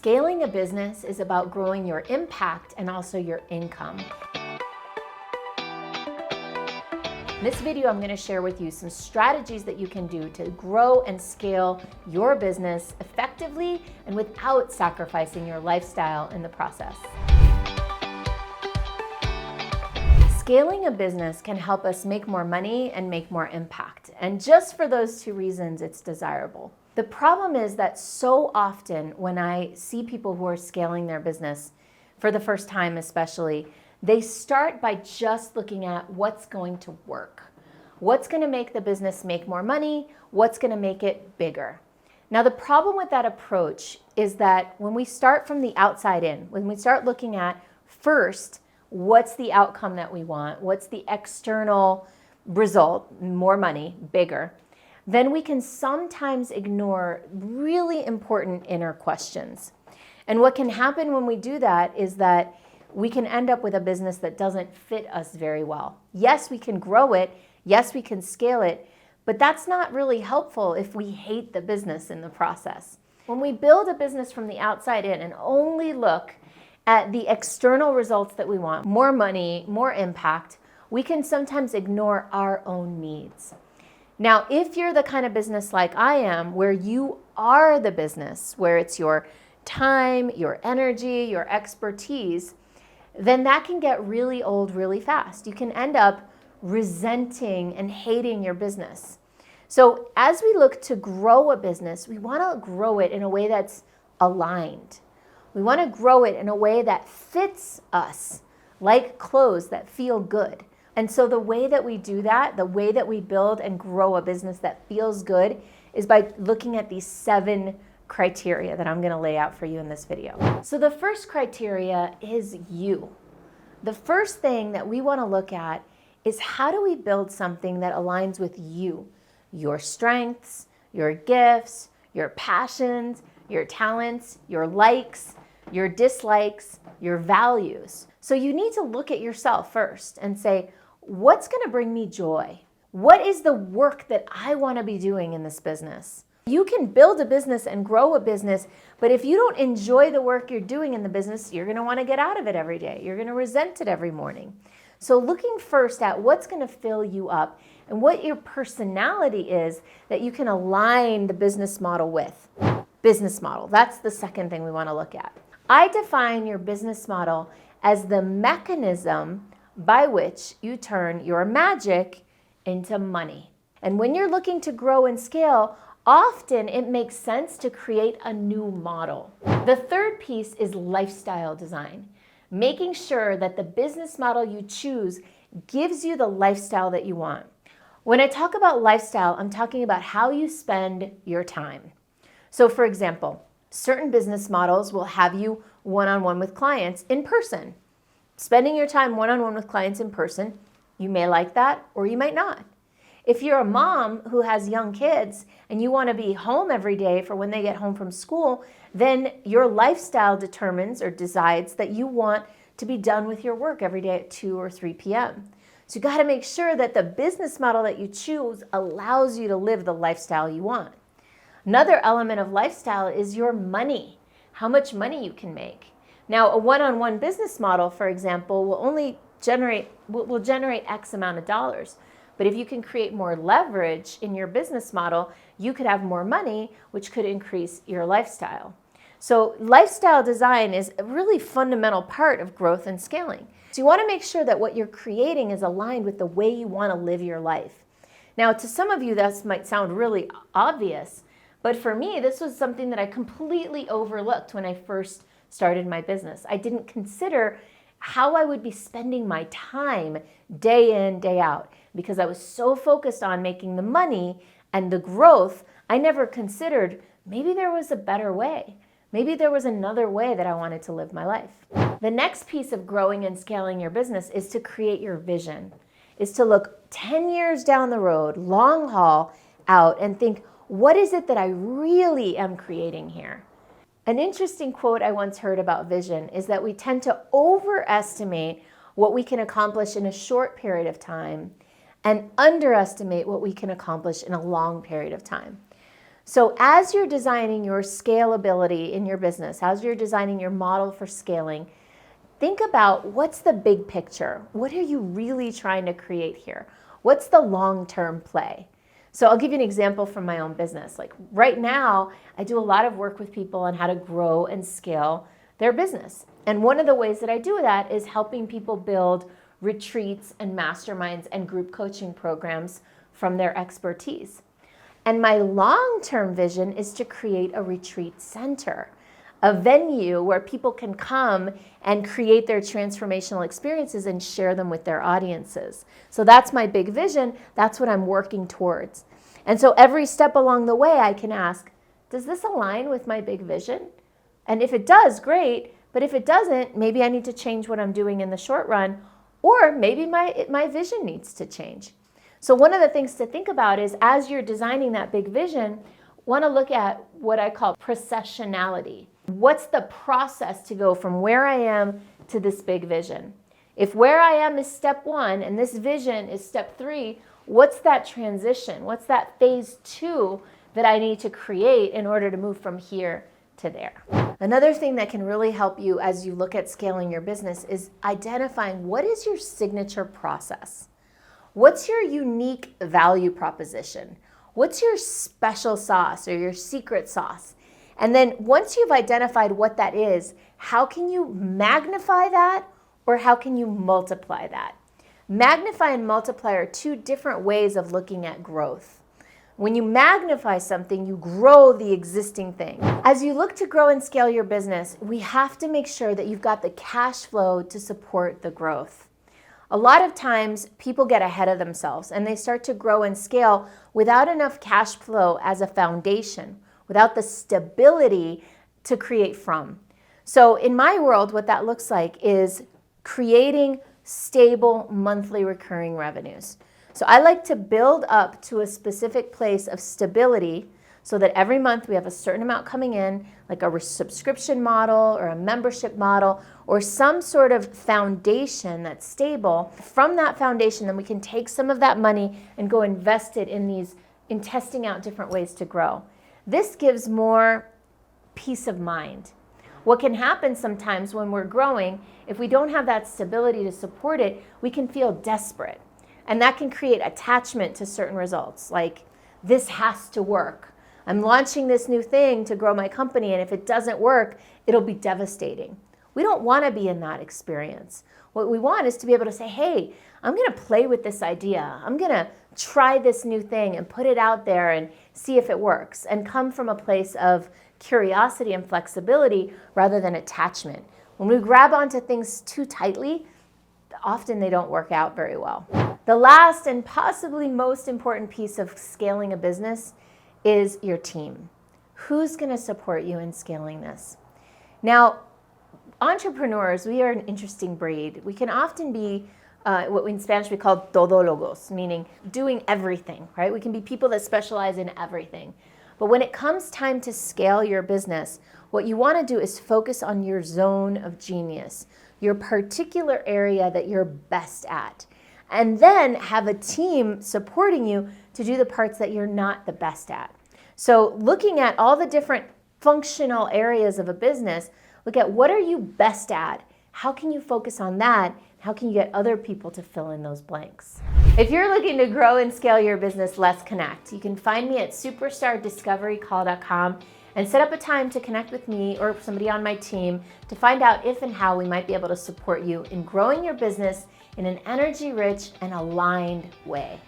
Scaling a business is about growing your impact and also your income. In this video, I'm going to share with you some strategies that you can do to grow and scale your business effectively and without sacrificing your lifestyle in the process. Scaling a business can help us make more money and make more impact. And just for those two reasons, it's desirable. The problem is that so often when I see people who are scaling their business, for the first time especially, they start by just looking at what's going to work. What's going to make the business make more money? What's going to make it bigger? Now, the problem with that approach is that when we start from the outside in, when we start looking at first, what's the outcome that we want? What's the external result? More money, bigger. Then we can sometimes ignore really important inner questions. And what can happen when we do that is that we can end up with a business that doesn't fit us very well. Yes, we can grow it. Yes, we can scale it. But that's not really helpful if we hate the business in the process. When we build a business from the outside in and only look at the external results that we want, more money, more impact, we can sometimes ignore our own needs. Now, if you're the kind of business like I am, where you are the business, where it's your time, your energy, your expertise, then that can get really old really fast. You can end up resenting and hating your business. So as we look to grow a business, we want to grow it in a way that's aligned. We want to grow it in a way that fits us, like clothes that feel good. And so the way that we do that, the way that we build and grow a business that feels good, is by looking at these 7 criteria that I'm going to lay out for you in this video. So the first criteria is you. The first thing that we want to look at is how do we build something that aligns with you, your strengths, your gifts, your passions, your talents, your likes, your dislikes, your values. So you need to look at yourself first and say, what's going to bring me joy? What is the work that I want to be doing in this business? You can build a business and grow a business, but if you don't enjoy the work you're doing in the business, you're going to want to get out of it every day. You're going to resent it every morning. So looking first at what's going to fill you up and what your personality is that you can align the business model with. Business model, that's the second thing we want to look at. I define your business model as the mechanism by which you turn your magic into money. And when you're looking to grow and scale, often it makes sense to create a new model. The third piece is lifestyle design, making sure that the business model you choose gives you the lifestyle that you want. When I talk about lifestyle, I'm talking about how you spend your time. So for example, certain business models will have you one-on-one with clients in person. Spending your time one-on-one with clients in person, you may like that or you might not. If you're a mom who has young kids and you want to be home every day for when they get home from school, then your lifestyle determines or decides that you want to be done with your work every day at 2 or 3 p.m. So you got to make sure that the business model that you choose allows you to live the lifestyle you want. Another element of lifestyle is your money, how much money you can make. Now, a one-on-one business model, for example, will generate X amount of dollars. But if you can create more leverage in your business model, you could have more money, which could increase your lifestyle. So lifestyle design is a really fundamental part of growth and scaling. So you want to make sure that what you're creating is aligned with the way you want to live your life. Now, to some of you, that might sound really obvious, but for me, this was something that I completely overlooked when I first started my business. I didn't consider how I would be spending my time day in, day out, because I was so focused on making the money and the growth, I never considered maybe there was a better way. Maybe there was another way that I wanted to live my life. The next piece of growing and scaling your business is to create your vision, is to look 10 years down the road, long haul out, and think, what is it that I really am creating here? An interesting quote I once heard about vision is that we tend to overestimate what we can accomplish in a short period of time and underestimate what we can accomplish in a long period of time. So as you're designing your scalability in your business, as you're designing your model for scaling, think about what's the big picture? What are you really trying to create here? What's the long-term play? So I'll give you an example from my own business. Like right now, I do a lot of work with people on how to grow and scale their business. And one of the ways that I do that is helping people build retreats and masterminds and group coaching programs from their expertise. And my long-term vision is to create a retreat center, a venue where people can come and create their transformational experiences and share them with their audiences. So that's my big vision. That's what I'm working towards. And so every step along the way, I can ask, does this align with my big vision? And if it does, great. But if it doesn't, maybe I need to change what I'm doing in the short run, or maybe my vision needs to change. So one of the things to think about is as you're designing that big vision, want to look at what I call processionality. What's the process to go from where I am to this big vision? If where I am is step 1 and this vision is step 3, what's that transition? What's that phase 2 that I need to create in order to move from here to there? Another thing that can really help you as you look at scaling your business is identifying what is your signature process? What's your unique value proposition? What's your special sauce or your secret sauce? And then once you've identified what that is, how can you magnify that or how can you multiply that? Magnify and multiply are two different ways of looking at growth. When you magnify something, you grow the existing thing. As you look to grow and scale your business, we have to make sure that you've got the cash flow to support the growth. A lot of times people get ahead of themselves and they start to grow and scale without enough cash flow as a foundation, without the stability to create from. So in my world, what that looks like is creating stable monthly recurring revenues. So I like to build up to a specific place of stability so that every month we have a certain amount coming in, like a subscription model or a membership model or some sort of foundation that's stable. From that foundation, then we can take some of that money and go invest it in testing out different ways to grow. This gives more peace of mind. What can happen sometimes when we're growing, if we don't have that stability to support it, we can feel desperate. And that can create attachment to certain results, like this has to work. I'm launching this new thing to grow my company, and if it doesn't work, it'll be devastating. We don't want to be in that experience. What we want is to be able to say, hey, I'm going to play with this idea. I'm going to try this new thing and put it out there and see if it works, and come from a place of curiosity and flexibility rather than attachment. When we grab onto things too tightly, often they don't work out very well. The last and possibly most important piece of scaling a business is your team. Who's going to support you in scaling this? Now, entrepreneurs, we are an interesting breed. We can often be what in Spanish we call todólogos, meaning doing everything, right? We can be people that specialize in everything. But when it comes time to scale your business, what you want to do is focus on your zone of genius, your particular area that you're best at, and then have a team supporting you to do the parts that you're not the best at. So looking at all the different functional areas of a business, look at what are you best at? How can you focus on that? How can you get other people to fill in those blanks? If you're looking to grow and scale your business, let's connect. You can find me at superstardiscoverycall.com and set up a time to connect with me or somebody on my team to find out if and how we might be able to support you in growing your business in an energy-rich and aligned way.